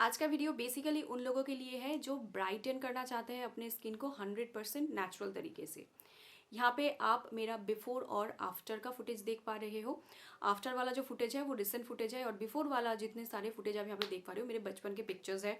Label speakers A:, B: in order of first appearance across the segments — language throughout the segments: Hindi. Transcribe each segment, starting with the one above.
A: आज का वीडियो बेसिकली उन लोगों के लिए है जो ब्राइटन करना चाहते हैं अपने स्किन को 100% नेचुरल तरीके से। यहाँ पे आप मेरा बिफोर और आफ्टर का फुटेज देख पा रहे हो। आफ्टर वाला जो फुटेज है वो रिसेंट फुटेज है और बिफोर वाला जितने सारे फुटेज आप यहाँ पे देख पा रहे हो मेरे बचपन के पिक्चर्स है।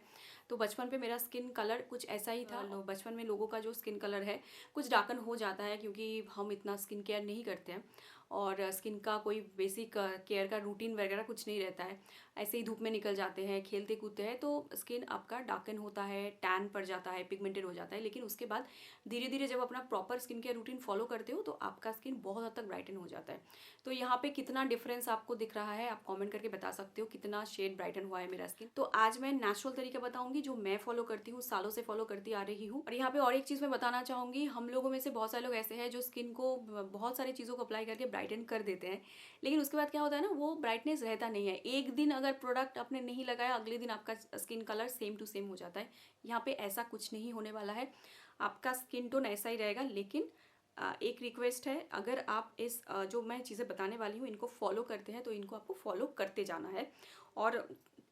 A: तो बचपन पे मेरा स्किन कलर कुछ ऐसा ही था। बचपन में लोगों का जो स्किन कलर है कुछ डार्कन हो जाता है क्योंकि हम इतना स्किन केयर नहीं करते हैं और स्किन का कोई बेसिक केयर का रूटीन वगैरह कुछ नहीं रहता है। ऐसे ही धूप में निकल जाते हैं, खेलते कूदते हैं, तो स्किन आपका डार्कन होता है, टैन पड़ जाता है, पिगमेंटेड हो जाता है। लेकिन उसके बाद धीरे धीरे जब अपना proper skin care routine follow करते हो तो आपका स्किन बहुत हद तक ब्राइटन हो जाता है। तो यहाँ पे कितना डिफरेंस आपको दिख रहा है आप कमेंट करके बता सकते हो कितना शेड ब्राइटन हुआ है मेरा स्किन। तो आज मैं नेचुरल तरीका बताऊंगी जो मैं फॉलो करती हूँ, सालों से फॉलो करती आ रही हूँ। और यहाँ पे और एक चीज़ मैं बताना चाहूँगी, हम लोगों में से बहुत सारे लोग ऐसे हैं जो स्किन को बहुत सारी चीज़ों को अप्लाई करके ब्राइटन कर देते हैं, लेकिन उसके बाद क्या होता है ना, वो ब्राइटनेस रहता नहीं है। एक दिन अगर प्रोडक्ट आपने नहीं लगाया अगले दिन आपका skin colour same to same हो जाता है। यहाँ पे ऐसा कुछ नहीं होने वाला है, आपका स्किन टोन ऐसा ही रहेगा। लेकिन एक रिक्वेस्ट है, अगर आप इस जो मैं चीज़ें बताने वाली हूँ इनको फॉलो करते हैं तो इनको आपको फॉलो करते जाना है और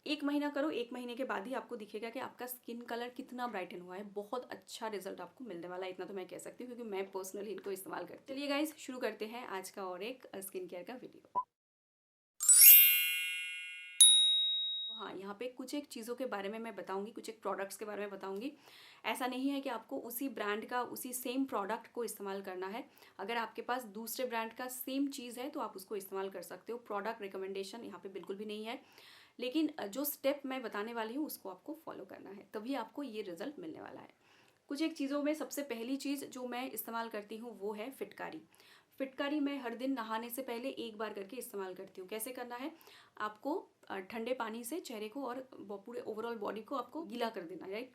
A: एक महीना करो, एक महीने के बाद ही आपको दिखेगा कि आपका स्किन कलर कितना ब्राइटन हुआ है। बहुत अच्छा रिजल्ट आपको मिलने वाला है, इतना तो मैं कह सकती हूँ क्योंकि मैं पर्सनली इनको इस्तेमाल करती हूँ। चलिए गाइज शुरू करते हैं आज का और एक स्किन केयर का वीडियो। हाँ, यहाँ पे कुछ एक चीज़ों के बारे में मैं बताऊंगी, कुछ एक प्रोडक्ट्स के बारे में बताऊंगी। ऐसा नहीं है कि आपको उसी ब्रांड का उसी सेम प्रोडक्ट को इस्तेमाल करना है। अगर आपके पास दूसरे ब्रांड का सेम चीज़ है तो आप उसको इस्तेमाल कर सकते हो। प्रोडक्ट रिकमेंडेशन यहाँ पे बिल्कुल भी नहीं है, लेकिन जो स्टेप मैं बताने वाली हूँ उसको आपको फॉलो करना है, तभी आपको ये रिजल्ट मिलने वाला है। कुछ एक चीज़ों में सबसे पहली चीज़ जो मैं इस्तेमाल करती हूँ वो है फिटकारी। फिटकारी मैं हर दिन नहाने से पहले एक बार करके इस्तेमाल करती हूँ। कैसे करना है, आपको ठंडे पानी से चेहरे को और पूरे ओवरऑल बॉडी को आपको गीला कर देना है, राइट।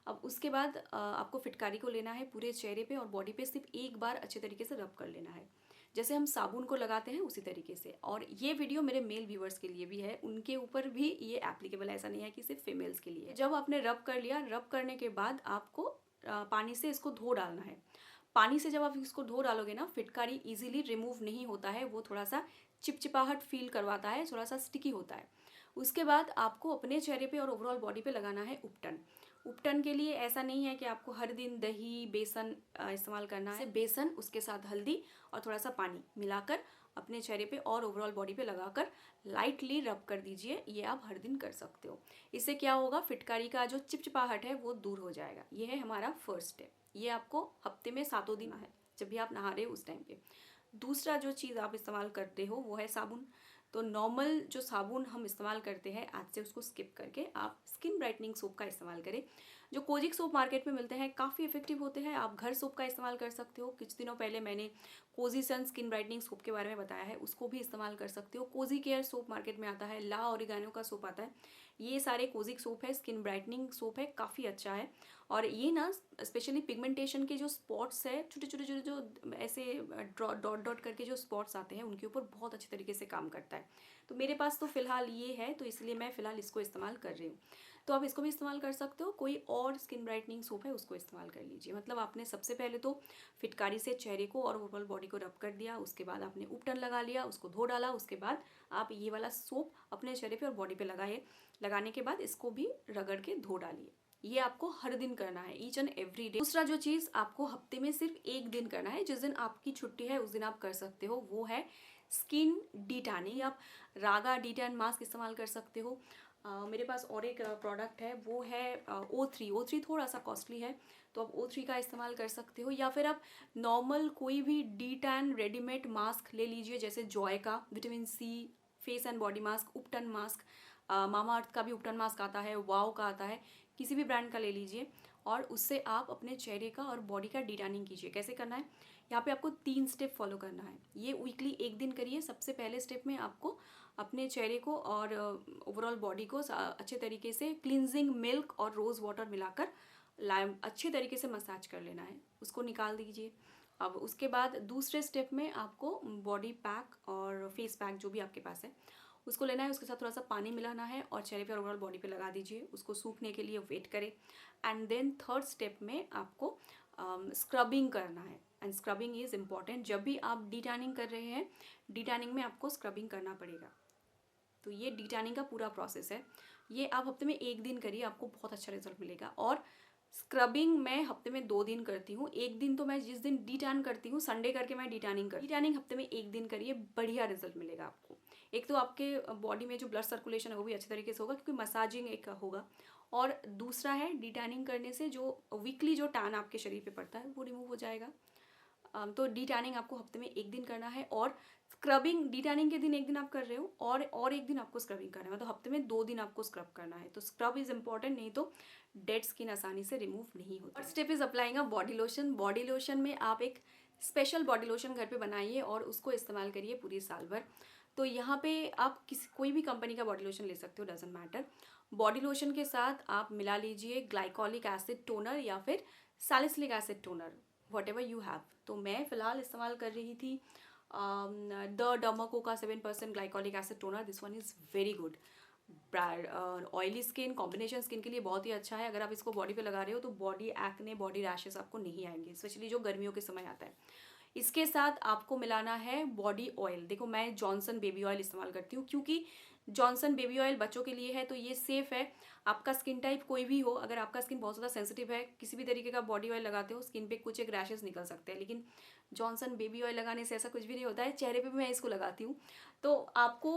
A: अब उसके बाद आपको फिटकारी को लेना है पूरे चेहरे पे और बॉडी पे सिर्फ एक बार अच्छे तरीके से रब कर लेना है, जैसे हम साबुन को लगाते हैं उसी तरीके से। और ये वीडियो मेरे मेल व्यूअर्स के लिए भी है, उनके ऊपर भी ये एप्लीकेबल है, ऐसा नहीं है कि सिर्फ फीमेल्स के लिए है। जब आपने रब कर लिया, रब करने के बाद आपको पानी से इसको धो डालना है। पानी से जब आप इसको धो डालोगे ना, फिटकारी इजीली रिमूव नहीं होता है, वो थोड़ा सा चिपचिपाहट फील करवाता है, थोड़ा सा स्टिकी होता है। उसके बाद आपको अपने चेहरे पे और ओवरऑल बॉडी पे लगाना है उपटन। उपटन के लिए ऐसा नहीं है कि आपको हर दिन दही बेसन इस्तेमाल करना है। बेसन उसके साथ हल्दी और थोड़ा सा पानी मिलाकर अपने चेहरे पे और ओवरऑल बॉडी पे लगाकर लाइटली रब कर दीजिए। ये आप हर दिन कर सकते हो। इससे क्या होगा, फिटकारी का जो चिपचिपाहट है वो दूर हो जाएगा। ये है हमारा फर्स्ट स्टेप। ये आपको हफ्ते में 7 दिन है, जब भी आप नहा रहे हो उस टाइम पे। दूसरा जो चीज़ आप इस्तेमाल करते हो वो है साबुन। तो नॉर्मल जो साबुन हम इस्तेमाल करते हैं आज से उसको स्किप करके आप स्किन ब्राइटनिंग सोप का इस्तेमाल करें। जो कोजिक सोप मार्केट में मिलते हैं काफ़ी इफेक्टिव होते हैं, आप घर सोप का इस्तेमाल कर सकते हो। कुछ दिनों पहले मैंने कोजी सन स्किन ब्राइटनिंग सोप के बारे में बताया है, उसको भी इस्तेमाल कर सकते हो। कोजी केयर सोप मार्केट में आता है, ला ओरिगानो का सोप आता है, ये सारे कोजिक सोप है, स्किन ब्राइटनिंग सोप है, काफ़ी अच्छा है। और ये ना स्पेशली पिगमेंटेशन के जो स्पॉट्स है, छोटे छोटे छोटे जो ऐसे डॉट डॉट करके जो स्पॉट्स आते हैं उनके ऊपर बहुत अच्छे तरीके से काम करता है। तो मेरे पास तो फिलहाल ये है, तो इसलिए मैं फिलहाल इसको इस्तेमाल कर रही हूँ। तो आप इसको भी इस्तेमाल कर सकते हो, कोई और स्किन ब्राइटनिंग सोप है उसको इस्तेमाल कर लीजिए। मतलब आपने सबसे पहले तो फिटकारी से चेहरे को और ओवरऑल बॉडी को रब कर दिया, उसके बाद आपने उपटन लगा लिया, उसको धो डाला, उसके बाद आप ये वाला सोप अपने चेहरे पे और बॉडी पे लगाए। लगाने के बाद इसको भी रगड़ के धो डालिए। ये आपको हर दिन करना है, ईच एंड एवरी डे। दूसरा जो चीज़ आपको हफ्ते में सिर्फ एक दिन करना है, जिस दिन आपकी छुट्टी है उस दिन आप कर सकते हो, वो है स्किन डी टैनिंग। आप रागा डी टैन मास्क इस्तेमाल कर सकते हो। मेरे पास और एक प्रोडक्ट है, वो है O3। O3 थोड़ा सा कॉस्टली है, तो आप O3 का इस्तेमाल कर सकते हो। या फिर आप नॉर्मल कोई भी डी टैन रेडीमेड मास्क ले लीजिए, जैसे जॉय का vitamin C face and body mask, उपटन मास्क, मामा अर्थ का भी उपटन मास्क आता है, वाओ का आता है, किसी भी ब्रांड का ले लीजिए और उससे आप अपने चेहरे का और बॉडी का डी टैनिंग कीजिए। कैसे करना है, यहाँ पे आपको 3 स्टेप फॉलो करना है। ये वीकली एक दिन करिए। सबसे पहले स्टेप में आपको अपने चेहरे को और ओवरऑल बॉडी को अच्छे तरीके से क्लिनजिंग मिल्क और रोज़ वाटर मिलाकर अच्छे तरीके से मसाज कर लेना है, उसको निकाल दीजिए। अब उसके बाद दूसरे स्टेप में आपको बॉडी पैक और फेस पैक जो भी आपके पास है उसको लेना है, उसके साथ थोड़ा सा पानी मिलाना है और चेहरे पे और ओवरऑल बॉडी पे लगा दीजिए, उसको सूखने के लिए वेट करें। एंड देन थर्ड स्टेप में आपको स्क्रबिंग करना है। एंड स्क्रबिंग इज़ इम्पॉर्टेंट, जब भी आप डी टैनिंग कर रहे हैं डी टैनिंग में आपको स्क्रबिंग करना पड़ेगा। तो ये डिटैनिंग का पूरा प्रोसेस है। ये आप हफ्ते में 1 दिन करिए, आपको बहुत अच्छा रिजल्ट मिलेगा। और स्क्रबिंग मैं हफ्ते में 2 दिन करती हूँ। एक दिन तो मैं जिस दिन डिटैन करती हूँ, संडे करके मैं डिटैनिंग डिटैनिंग हफ्ते में 1 दिन करिए, बढ़िया रिजल्ट मिलेगा आपको। एक तो आपके बॉडी में जो ब्लड सर्कुलेशन है वो भी अच्छे तरीके से होगा, क्योंकि मसाजिंग एक होगा। और दूसरा है, डिटैनिंग करने से जो वीकली जो टैन आपके शरीर पे पड़ता है वो रिमूव हो जाएगा। तो डिटैनिंग आपको हफ्ते में 1 दिन करना है। और स्क्रबिंग डिटैनिंग के दिन 1 दिन आप कर रहे हो, और 1 दिन आपको स्क्रबिंग करना है, तो हफ्ते में 2 दिन आपको स्क्रब करना है। तो स्क्रब इज इंपॉर्टेंट, नहीं तो डेड स्किन आसानी से रिमूव नहीं होती। और step is applying a body lotion. Body lotion में आप एक स्पेशल बॉडी लोशन घर पे बनाइए और उसको इस्तेमाल करिए पूरी साल भर। तो यहाँ पे आप कोई भी कंपनी का बॉडी लोशन ले सकते हो, डजेंट मैटर। बॉडी लोशन के साथ आप मिला लीजिए ग्लाइकोलिक एसिड टोनर या फिर salicylic acid toner, what ever you have. तो मैं फ़िलहाल इस्तेमाल कर रही थी द डर्माको का 7% glycolic acid toner. This one is very good. Oily skin, combination skin के लिए बहुत ही अच्छा है। अगर आप इसको बॉडी पे लगा रहे हो तो बॉडी एक्ने, बॉडी रैशेस आपको नहीं आएंगे, स्पेशली जो गर्मियों के समय आता है। इसके साथ आपको मिलाना है बॉडी ऑयल। देखो मैं जॉनसन बेबी ऑयल इस्तेमाल करती हूँ, क्योंकि जॉनसन बेबी ऑयल बच्चों के लिए है, तो ये सेफ है। आपका स्किन टाइप कोई भी हो, अगर आपका स्किन बहुत ज़्यादा सेंसिटिव है, किसी भी तरीके का बॉडी ऑयल लगाते हो, स्किन पे कुछ एक रैशेस निकल सकते हैं, लेकिन जॉनसन बेबी ऑयल लगाने से ऐसा कुछ भी नहीं होता है। चेहरे पे भी मैं इसको लगाती हूँ। तो आपको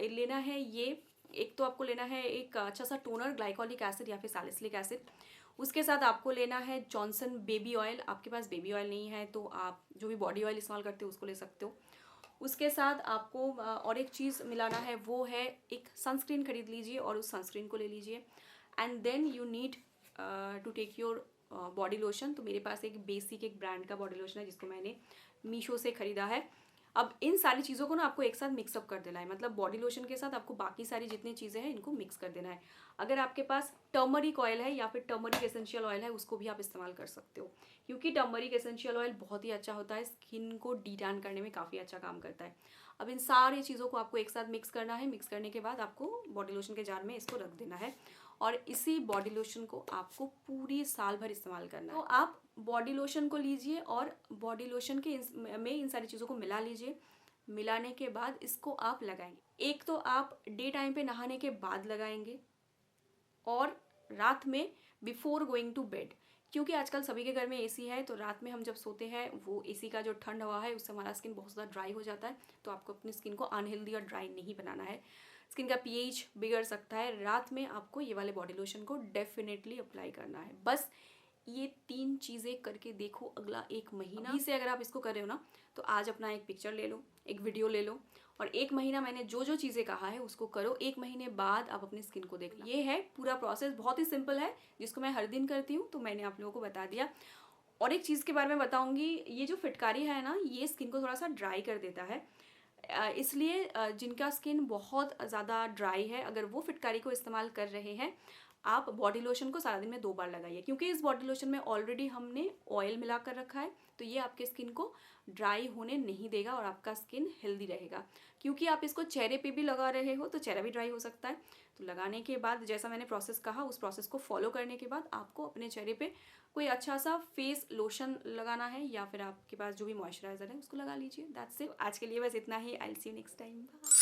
A: लेना है ये, एक तो आपको लेना है एक अच्छा सा टोनर ग्लाइकोलिक एसिड या फिर सैलिसिलिक एसिड। उसके साथ आपको लेना है जॉनसन बेबी ऑयल। आपके पास बेबी ऑयल नहीं है तो आप जो भी बॉडी ऑयल इस्तेमाल करते हो उसको ले सकते हो। उसके साथ आपको और एक चीज़ मिलाना है, वो है एक सनस्क्रीन खरीद लीजिए और उस सनस्क्रीन को ले लीजिए। And then you need to take your body lotion. तो मेरे पास एक बेसिक एक ब्रांड का बॉडी लोशन है जिसको मैंने मीशो से ख़रीदा है। अब इन सारी चीज़ों को ना आपको एक साथ मिक्सअप कर देना है, मतलब बॉडी लोशन के साथ आपको बाकी सारी जितनी चीज़ें हैं इनको मिक्स कर देना है। अगर आपके पास टर्मरिक ऑयल है या फिर टर्मरिक एसेंशियल ऑयल है, उसको भी आप इस्तेमाल कर सकते हो, क्योंकि टर्मरिक एसेंशियल ऑयल बहुत ही अच्छा होता है, स्किन को डिटैन करने में काफ़ी अच्छा काम करता है। अब इन सारी चीज़ों को आपको एक साथ मिक्स करना है। मिक्स करने के बाद आपको बॉडी लोशन के जार में इसको रख देना है और इसी बॉडी लोशन को आपको पूरी साल भर इस्तेमाल करना है। तो आप बॉडी लोशन को लीजिए और बॉडी लोशन के में इन सारी चीज़ों को मिला लीजिए। मिलाने के बाद इसको आप लगाएंगे। एक तो आप डे टाइम पे नहाने के बाद लगाएंगे और रात में बिफोर गोइंग टू बेड, क्योंकि आजकल सभी के घर में एसी है, तो रात में हम जब सोते हैं वो एसी का जो ठंड हवा है उससे हमारा स्किन बहुत ज़्यादा ड्राई हो जाता है। तो आपको अपनी स्किन को अनहेल्दी और ड्राई नहीं बनाना है, स्किन का पीएच बिगड़ सकता है। रात में आपको ये वाले बॉडी लोशन को डेफिनेटली अप्लाई करना है। बस ये 3 चीज़ें करके देखो, अगला 1 महीना अभी से अगर आप इसको कर रहे हो ना, तो आज अपना एक पिक्चर ले लो, एक वीडियो ले लो और 1 महीना मैंने जो जो चीज़ें कहा है उसको करो। 1 महीने बाद आप अपनी स्किन को देखो। ये है पूरा प्रोसेस, बहुत ही सिंपल है, जिसको मैं हर दिन करती हूँ, तो मैंने आप लोगों को बता दिया। और एक चीज़ के बारे में बताऊँगी, ये जो फिटकारी है ना, ये स्किन को थोड़ा सा ड्राई कर देता है, इसलिए जिनका स्किन बहुत ज़्यादा ड्राई है, अगर वो फिटकारी को इस्तेमाल कर रहे हैं, आप बॉडी लोशन को सारा दिन में 2 बार लगाइए, क्योंकि इस बॉडी लोशन में ऑलरेडी हमने ऑयल मिला कर रखा है, तो ये आपके स्किन को ड्राई होने नहीं देगा और आपका स्किन हेल्दी रहेगा। क्योंकि आप इसको चेहरे पे भी लगा रहे हो तो चेहरा भी ड्राई हो सकता है। तो लगाने के बाद जैसा मैंने प्रोसेस कहा, उस प्रोसेस को फॉलो करने के बाद आपको अपने चेहरे पे कोई अच्छा सा फेस लोशन लगाना है या फिर आपके पास जो भी मॉइस्चराइजर है उसको लगा लीजिए। That's it. आज के लिए बस इतना ही। I will see you next time. Bye.